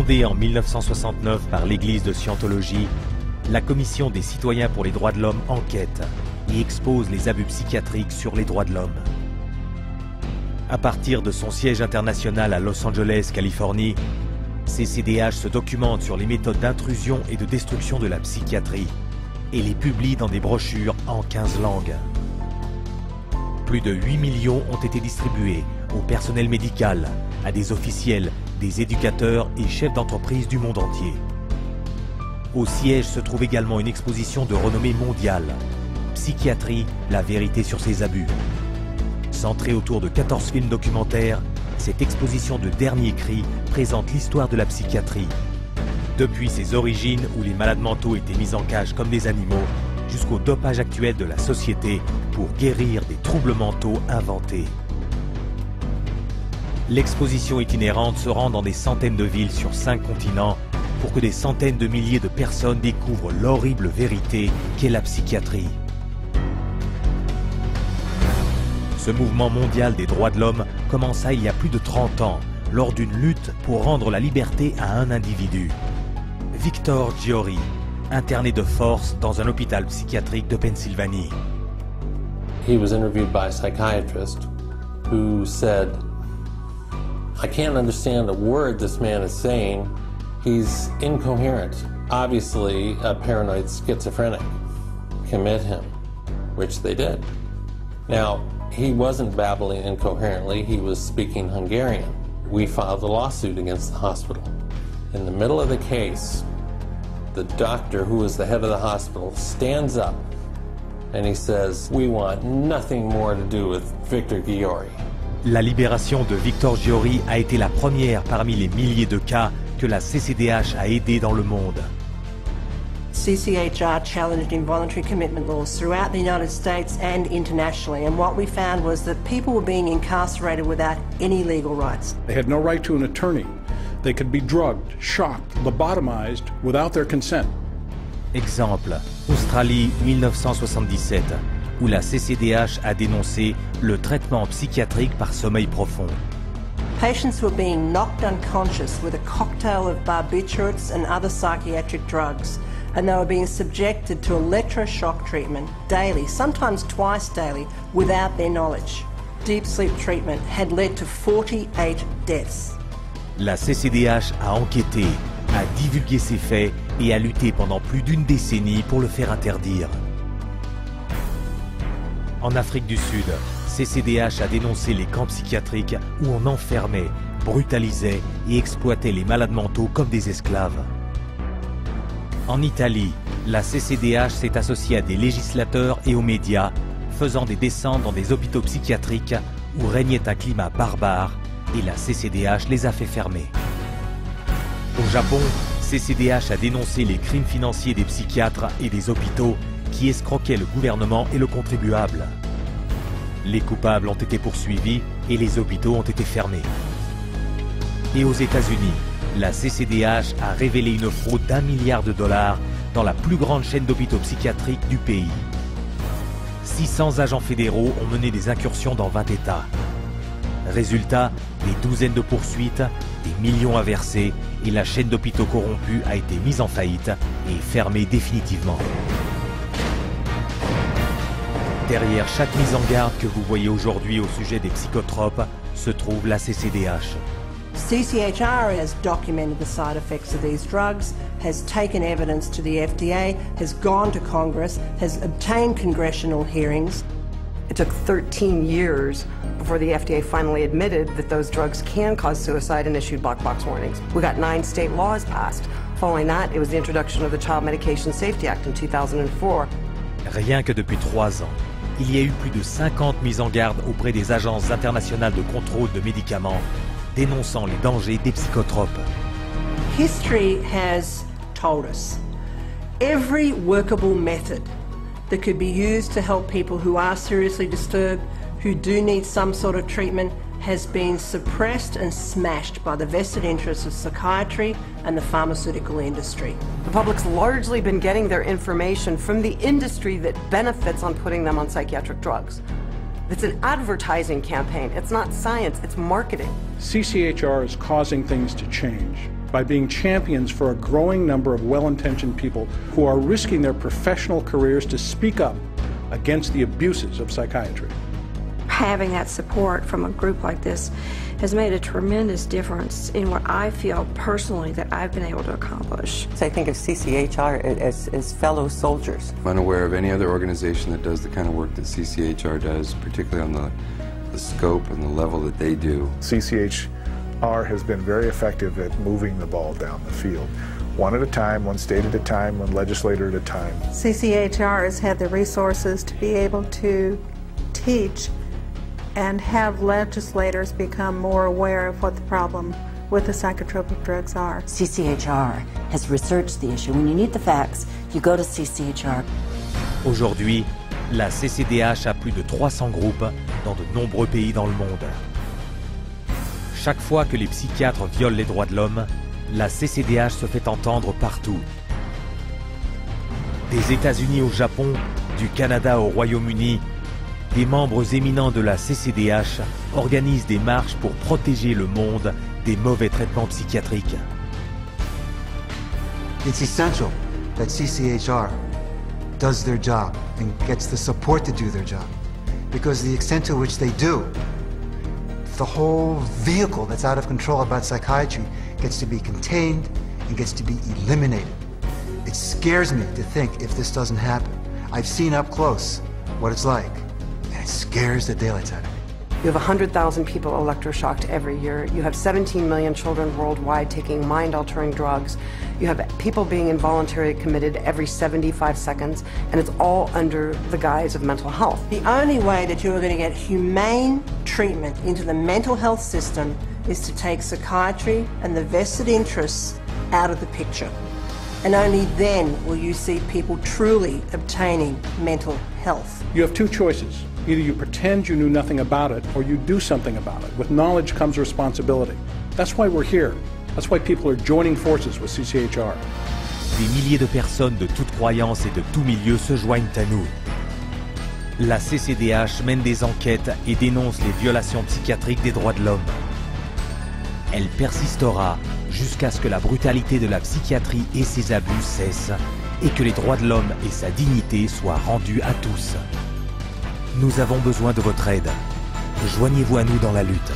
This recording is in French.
Fondée en 1969 par l'Église de Scientologie, la Commission des citoyens pour les droits de l'homme enquête et expose les abus psychiatriques sur les droits de l'homme. À partir de son siège international à Los Angeles, Californie, CCDH se documente sur les méthodes d'intrusion et de destruction de la psychiatrie et les publie dans des brochures en 15 langues. Plus de 8 millions ont été distribués au personnel médical, à des officiels, des éducateurs et chefs d'entreprise du monde entier. Au siège se trouve également une exposition de renommée mondiale, Psychiatrie, la vérité sur ses abus. Centrée autour de 14 films documentaires, cette exposition de dernier cri présente l'histoire de la psychiatrie. Depuis ses origines où les malades mentaux étaient mis en cage comme des animaux, jusqu'au dopage actuel de la société pour guérir des troubles mentaux inventés. L'exposition itinérante se rend dans des centaines de villes sur 5 continents pour que des centaines de milliers de personnes découvrent l'horrible vérité qu'est la psychiatrie. Ce mouvement mondial des droits de l'homme commença il y a plus de 30 ans, lors d'une lutte pour rendre la liberté à un individu. Victor Giori, interné de force dans un hôpital psychiatrique de Pennsylvanie. He was interviewed by a psychiatrist who said, "I can't understand a word this man is saying. He's incoherent. Obviously a paranoid schizophrenic. Commit him," which they did. Now, he wasn't babbling incoherently, he was speaking Hungarian. We filed a lawsuit against the hospital. In the middle of the case, the doctor, who was the head of the hospital, stands up and he says, "We want nothing more to do with Victor Giori." La libération de Victor Giori a été la première parmi les milliers de cas que la CCDH a aidé dans le monde. CCHR challenged involuntary commitment laws throughout the United States and internationally, and what we found was that people were being incarcerated without any legal rights. They had no right to an attorney. They could be drugged, shocked, lobotomized without their consent. Exemple, Australie 1977, où la CCDH a dénoncé le traitement psychiatrique par sommeil profond. Patients were being knocked unconscious with a cocktail of barbiturates and other psychiatric drugs, and they were being subjected to electroshock treatment daily, sometimes twice daily, without their knowledge. Deep sleep treatment had led to 48 deaths. La CCDH a enquêté, a divulgué ces faits et a lutté pendant plus d'une décennie pour le faire interdire. En Afrique du Sud, CCDH a dénoncé les camps psychiatriques où on enfermait, brutalisait et exploitait les malades mentaux comme des esclaves. En Italie, la CCDH s'est associée à des législateurs et aux médias, faisant des descentes dans des hôpitaux psychiatriques où régnait un climat barbare, et la CCDH les a fait fermer. Au Japon, CCDH a dénoncé les crimes financiers des psychiatres et des hôpitaux qui escroquaient le gouvernement et le contribuable. Les coupables ont été poursuivis et les hôpitaux ont été fermés. Et aux États-Unis, la CCDH a révélé une fraude d'1 milliard de dollars dans la plus grande chaîne d'hôpitaux psychiatriques du pays. 600 agents fédéraux ont mené des incursions dans 20 États. Résultat, des douzaines de poursuites, des millions à verser et la chaîne d'hôpitaux corrompus a été mise en faillite et fermée définitivement. Derrière chaque mise en garde que vous voyez aujourd'hui au sujet des psychotropes se trouve la CCDH. CCHR has documented the side effects of these drugs, has taken evidence to the FDA, has gone to Congress, has obtained congressional hearings. It took 13 years before the FDA finally admitted that those drugs can cause suicide and issued black box warnings. We got 9 state laws passed. Following that, it was the introduction of the Child Medication Safety Act in 2004. Rien que depuis 3 ans, il y a eu plus de 50 mises en garde auprès des agences internationales de contrôle de médicaments, dénonçant les dangers des psychotropes. History has told us every workable method that could be used to help people who are seriously disturbed, who do need some sort of treatment, has been suppressed and smashed by the vested interests of psychiatry and the pharmaceutical industry. The public's largely been getting their information from the industry that benefits on putting them on psychiatric drugs. It's an advertising campaign. It's not science, it's marketing. CCHR is causing things to change. by being champions for a growing number of well-intentioned people who are risking their professional careers to speak up against the abuses of psychiatry. Having that support from a group like this has made a tremendous difference in what I feel personally that I've been able to accomplish. So I think of CCHR as fellow soldiers. I'm unaware of any other organization that does the kind of work that CCHR does, particularly on the scope and the level that they do. CCHR has been very effective at moving the ball down the field. One at a time, one state at a time, one legislator at a time. CCHR has had the resources to be able to teach and have legislators become more aware of what the problem with the psychotropic drugs are. CCHR has researched the issue. When you need the facts, you go to CCHR. Aujourd'hui, la CCDH a plus de 300 groupes dans de nombreux pays dans le monde. Chaque fois que les psychiatres violent les droits de l'homme, la CCDH se fait entendre partout. Des États-Unis au Japon, du Canada au Royaume-Uni, des membres éminents de la CCDH organisent des marches pour protéger le monde des mauvais traitements psychiatriques. It's essential that CCHR does their job and gets the support to do their job, because the extent to which they do, the whole vehicle that's out of control about psychiatry gets to be contained and gets to be eliminated. It scares me to think if this doesn't happen. I've seen up close what it's like. It scares the daylights out of me. You have 100,000 people electroshocked every year. You have 17 million children worldwide taking mind-altering drugs. You have people being involuntarily committed every 75 seconds, and it's all under the guise of mental health. The only way that you are going to get humane treatment into the mental health system is to take psychiatry and the vested interests out of the picture. And only then will you see people truly obtaining mental health. You have two choices. Either you pretend you knew nothing about it, or you do something about it. With knowledge comes responsibility. That's why we're here. That's why people are joining forces with CCHR. Des milliers de personnes de toutes croyances et de tous milieux se joignent à nous. La CCDH mène des enquêtes et dénonce les violations psychiatriques des droits de l'homme. Elle persistera jusqu'à ce que la brutalité de la psychiatrie et ses abus cessent et que les droits de l'homme et sa dignité soient rendus à tous. Nous avons besoin de votre aide. Joignez-vous à nous dans la lutte.